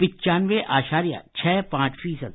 95.65%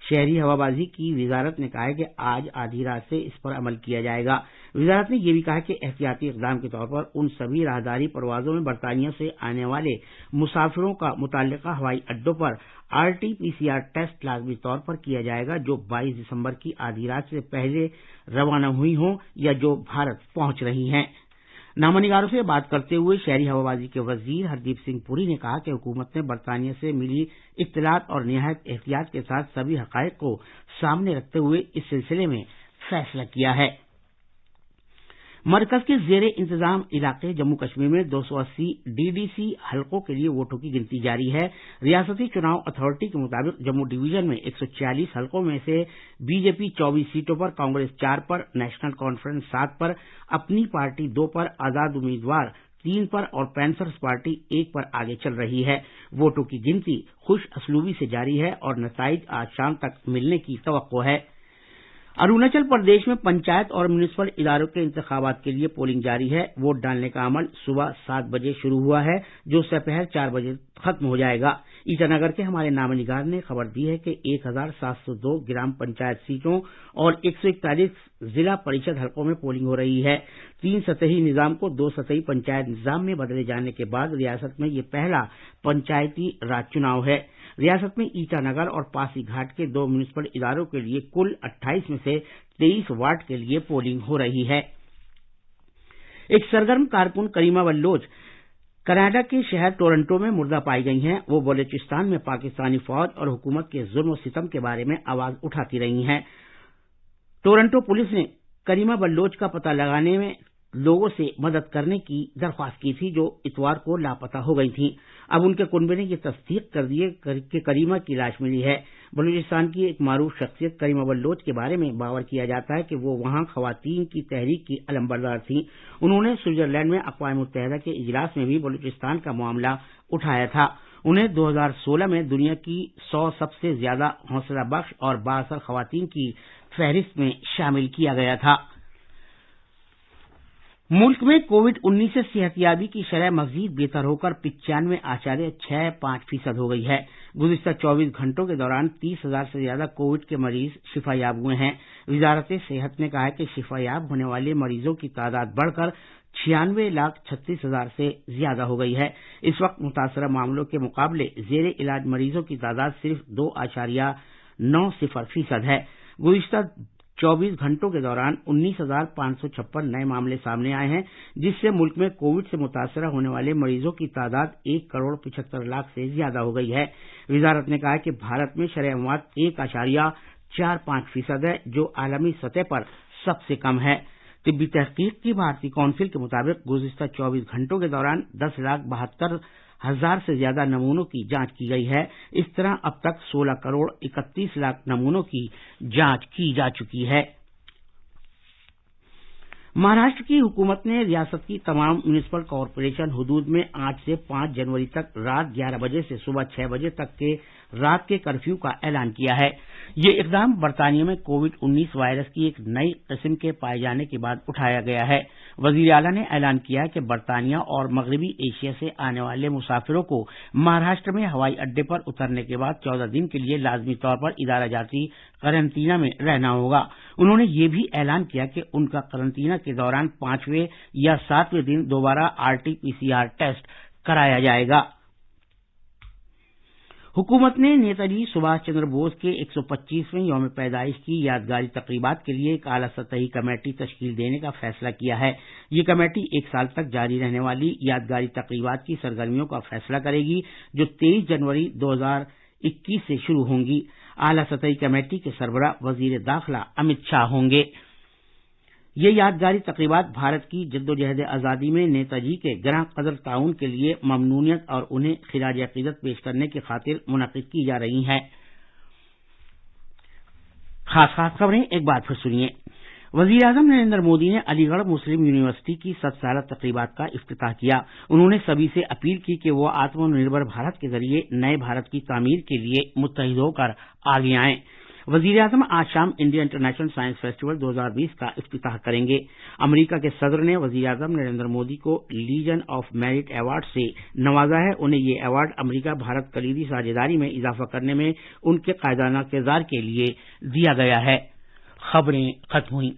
شہری ہوابازی کی وزارت نے کہا ہے کہ آج آدھی رات سے اس پر عمل کیا جائے گا۔ وزارت نے یہ بھی کہا کہ احتیاطی اقدام کے طور پر ان سبھی راہداری پروازوں میں برطانیہ سے آنے والے مسافروں کا متعلقہ ہوائی اڈوں پر RT-PCR ٹیسٹ لازمی طور پر کیا جائے گا جو 22 دسمبر کی آدھی رات سے پہلے روانہ ہوئی ہوں یا جو بھارت پہنچ رہی ہیں۔ نامہ نگاروں سے بات کرتے ہوئے شہری ہوابازی کے وزیر ہردیپ سنگھ پوری نے کہا کہ حکومت نے برطانیہ سے ملی اطلاعات اور نہایت احتیاط کے ساتھ سبھی حقائق کو سامنے رکھتے ہوئے اس سلسلے میں فیصلہ کیا ہے۔ مرکز کے زیر انتظام علاقے جموں کشمیر میں 280 DDC حلقوں کے لیے ووٹوں کی گنتی جاری ہے۔ ریاستی چناؤ اتھارٹی کے مطابق جموں ڈویژن میں 140 حلقوں میں سے بی جے پی 24 سیٹوں پر، کانگریس 4 پر، نیشنل کانفرنس 7 پر، اپنی پارٹی 2 پر، آزاد امیدوار 3 پر اور پینثرز پارٹی 1 پر آگے چل رہی ہے۔ ووٹوں کی گنتی خوش اسلوبی سے جاری ہے اور نتائج آج شام تک ملنے کی توقع ہے۔ اروناچل پردیش میں پنچایت اور میونسپل اداروں کے انتخابات کے لیے پولنگ جاری ہے۔ ووٹ ڈالنے کا عمل صبح 7 بجے شروع ہوا ہے جو دوپہر 4 بجے ختم ہو جائے گا۔ ایٹانگر کے ہمارے نامہ نگار نے خبر دی ہے کہ 1702 گرام پنچایت سیٹوں اور 141 ضلع پریشد حلقوں میں پولنگ ہو رہی ہے۔ 3 سطحی نظام کو 2 سطحی پنچایت نظام میں بدلے جانے کے بعد ریاست میں یہ پہلا پنچایتی راج چناؤ ہے۔ ریاست میں ایٹانگر اور پاسی گھاٹ کے 2 میونسپل اداروں کے لیے کل 28 میں سے 23 وارڈ کے لیے پولنگ ہو رہی ہے۔ ایک سرگرم کارکن کریمہ بلوچ کینیڈا کے شہر ٹورنٹو میں مردہ پائی گئی ہیں۔ وہ بلوچستان میں پاکستانی فوج اور حکومت کے ظلم و ستم کے بارے میں آواز اٹھاتی رہی ہیں۔ ٹورنٹو پولیس نے کریمہ بلوچ کا پتہ لگانے میں لوگوں سے مدد کرنے کی درخواست کی تھی جو اتوار کو لاپتہ ہو گئی تھیں۔ اب ان کے کنبے نے یہ تصدیق کر دی ہے کہ کریمہ کی لاش ملی ہے۔ بلوچستان کی ایک معروف شخصیت کریمہ بلوچ کے بارے میں باور کیا جاتا ہے کہ وہ وہاں خواتین کی تحریک کی علمبردار تھیں۔ انہوں نے سوئٹزرلینڈ میں اقوام متحدہ کے اجلاس میں بھی بلوچستان کا معاملہ اٹھایا تھا۔ انہیں 2016 میں دنیا کی 100 سب سے زیادہ حوصلہ بخش اور بااثر خواتین کی فہرست میں شامل کیا گیا تھا۔ ملک میں کووڈ-19 سے صحت یابی کی شرح مزید بہتر ہو کر 95.65% ہو گئی ہے۔ گزشتہ 24 گھنٹوں کے دوران 30,000 سے زیادہ کووڈ کے مریض شفا یاب ہوئے ہیں۔ وزارت صحت نے کہا ہے کہ شفا یاب ہونے والے مریضوں کی تعداد بڑھ کر 96,36,000 سے زیادہ ہو گئی ہے۔ اس وقت متاثرہ معاملوں کے مقابلے زیر علاج مریضوں کی تعداد صرف 2.90% ہے۔ گزشتہ 24 گھنٹوں کے دوران 19,556 نئے معاملے سامنے آئے ہیں جس سے ملک میں کووڈ سے متاثرہ ہونے والے مریضوں کی تعداد 1,75,00,000 سے زیادہ ہو گئی ہے۔ وزارت نے کہا کہ بھارت میں شرح اموات 1.45% ہے جو عالمی سطح پر سب سے کم ہے۔ طبی تحقیق کی بھارتی کونسل کے مطابق گزشتہ 24 گھنٹوں کے دوران 10,72,000 سے زیادہ نمونوں کی جانچ کی گئی ہے۔ اس طرح اب تک 16,31,00,000 نمونوں کی جانچ کی جا چکی ہے۔ مہاراشٹر کی حکومت نے ریاست کی تمام میونسپل کارپوریشن حدود میں آج سے 5 جنوری تک رات 11 بجے سے صبح 6 بجے تک کے رات کے کرفیو کا اعلان کیا ہے۔ یہ اقدام برطانیہ میں کووڈ-19 وائرس کی ایک نئی قسم کے پائے جانے کے بعد اٹھایا گیا ہے۔ وزیر اعلیٰ نے اعلان کیا کہ برطانیہ اور مغربی ایشیا سے آنے والے مسافروں کو مہاراشٹر میں ہوائی اڈے پر اترنے کے بعد 14 دن کے لیے لازمی طور پر ادارہ جاتی قرنطینہ میں رہنا ہوگا۔ انہوں نے یہ بھی اعلان کیا کہ ان کا قرنطینہ کے دوران 5ویں یا 7ویں دن دوبارہ RT-PCR ٹیسٹ کرایا جائے گا۔ حکومت نے نیتاجی سبھاش چندر بوس کے 125ویں یوم پیدائش کی یادگاری تقریبات کے لیے ایک اعلیٰ سطحی کمیٹی تشکیل دینے کا فیصلہ کیا ہے۔ یہ کمیٹی 1 سال تک جاری رہنے والی یادگاری تقریبات کی سرگرمیوں کا فیصلہ کرے گی جو 23 جنوری 2021 سے شروع ہوں گی۔ اعلیٰ سطحی کمیٹی کے سربراہ وزیر داخلہ امت شاہ ہوں گے۔ یہ یادگاری تقریبات بھارت کی جدوجہد آزادی میں نیتاجی کے گراں قدر تعاون کے لیے ممنونیت اور انہیں خراج عقیدت پیش کرنے کی خاطر منعقد کی جا رہی ہیں۔ خاص خبریں ایک بار پھر سنیے۔ وزیر اعظم نریندر مودی نے علی گڑھ مسلم یونیورسٹی کی 100 سالہ تقریبات کا افتتاح کیا۔ انہوں نے سبھی سے اپیل کی کہ وہ آتم نربھر بھارت کے ذریعے نئے بھارت کی تعمیر کے لیے متحد ہو کر آگے آئیں۔ وزیر اعظم آج شام انڈیا انٹرنیشنل سائنس فیسٹیول 2020 کا افتتاح کریں گے۔ امریکہ کے صدر نے وزیر اعظم نریندر مودی کو لیجن آف میرٹ ایوارڈ سے نوازا ہے۔ انہیں یہ ایوارڈ امریکہ بھارت کلیدی ساجھیداری میں اضافہ کرنے میں ان کے قائدانہ کردار کے لیے دیا گیا ہے۔ خبریں ختم ہوئیں۔